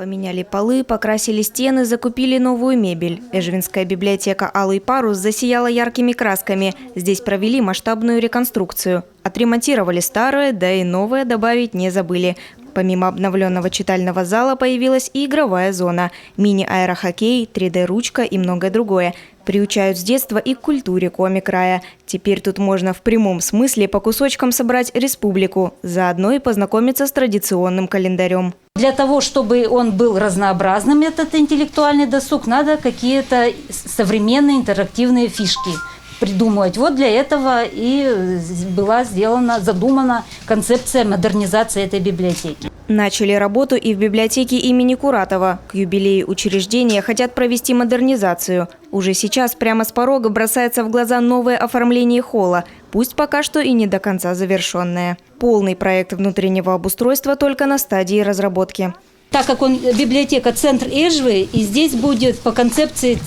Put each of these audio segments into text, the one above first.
Поменяли полы, покрасили стены, закупили новую мебель. Эжвинская библиотека «Алый парус» засияла яркими красками. Здесь провели масштабную реконструкцию. Отремонтировали старое, да и новое добавить не забыли. Помимо обновленного читального зала появилась и игровая зона. Мини-аэрохоккей, 3D-ручка и многое другое. Приучают с детства и к культуре Коми-края. Теперь тут можно в прямом смысле по кусочкам собрать республику. Заодно и познакомиться с традиционным календарем. Для того, чтобы он был разнообразным, этот интеллектуальный досуг, надо какие-то современные интерактивные фишки придумывать. Вот для этого и была задумана концепция модернизации этой библиотеки. Начали работу и в библиотеке имени Куратова. К юбилею учреждения хотят провести модернизацию. Уже сейчас прямо с порога бросается в глаза новое оформление холла, пусть пока что и не до конца завершенное. Полный проект внутреннего обустройства только на стадии разработки. Так как он библиотека «Центр Эжвы», и здесь будет по концепции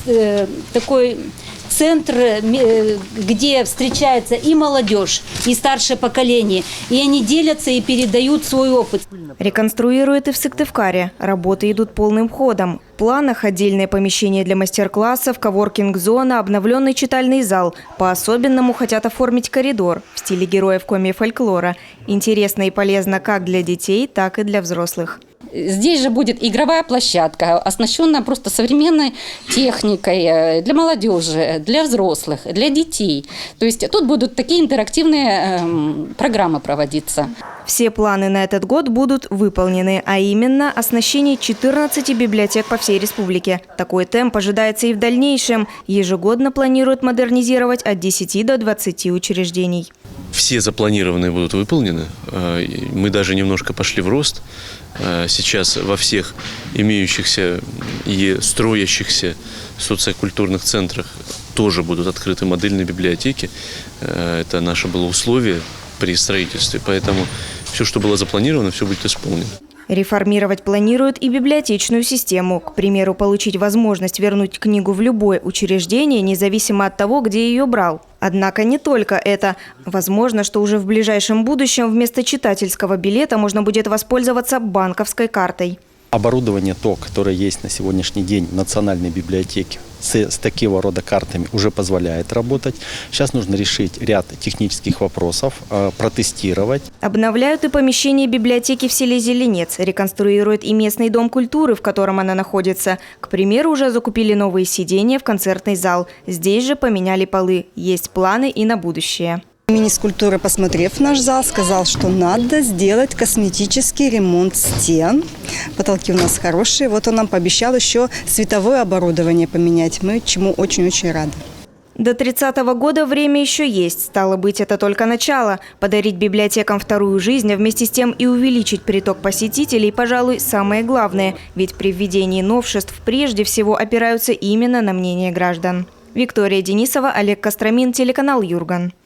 такой центр, где встречается и молодежь, и старшее поколение. И они делятся и передают свой опыт. Реконструируют и в Сыктывкаре. Работы идут полным ходом. В планах отдельное помещение для мастер-классов, коворкинг-зона, обновленный читальный зал. По-особенному хотят оформить коридор в стиле героев Коми фольклора. Интересно и полезно как для детей, так и для взрослых. Здесь же будет игровая площадка, оснащенная просто современной техникой для молодежи, для взрослых, для детей. То есть тут будут такие интерактивные программы проводиться. Все планы на этот год будут выполнены, а именно оснащение 14 библиотек по всей республике. Такой темп ожидается и в дальнейшем. Ежегодно планируют модернизировать от 10 до 20 учреждений. Все запланированные будут выполнены. Мы даже немножко пошли в рост. Сейчас во всех имеющихся и строящихся социокультурных центрах тоже будут открыты модельные библиотеки. Это наше было условие при строительстве. Поэтому все, что было запланировано, все будет исполнено. Реформировать планируют и библиотечную систему. К примеру, получить возможность вернуть книгу в любое учреждение, независимо от того, где ее брал. Однако не только это. Возможно, что уже в ближайшем будущем вместо читательского билета можно будет воспользоваться банковской картой. Оборудование то, которое есть на сегодняшний день в Национальной библиотеке, с такого рода картами уже позволяет работать. Сейчас нужно решить ряд технических вопросов, протестировать. Обновляют и помещение библиотеки в селе Зеленец. Реконструируют и местный дом культуры, в котором она находится. К примеру, уже закупили новые сиденья в концертный зал. Здесь же поменяли полы. Есть планы и на будущее. Министр культуры, посмотрев наш зал, сказал, что надо сделать косметический ремонт стен. Потолки у нас хорошие. Вот он нам пообещал еще световое оборудование поменять. Мы чему очень-очень рады. До 30-го года время еще есть. Стало быть, это только начало. Подарить библиотекам вторую жизнь, а вместе с тем и увеличить приток посетителей, пожалуй, самое главное. Ведь при введении новшеств прежде всего опираются именно на мнение граждан. Виктория Денисова, Олег Костромин, телеканал Юрган.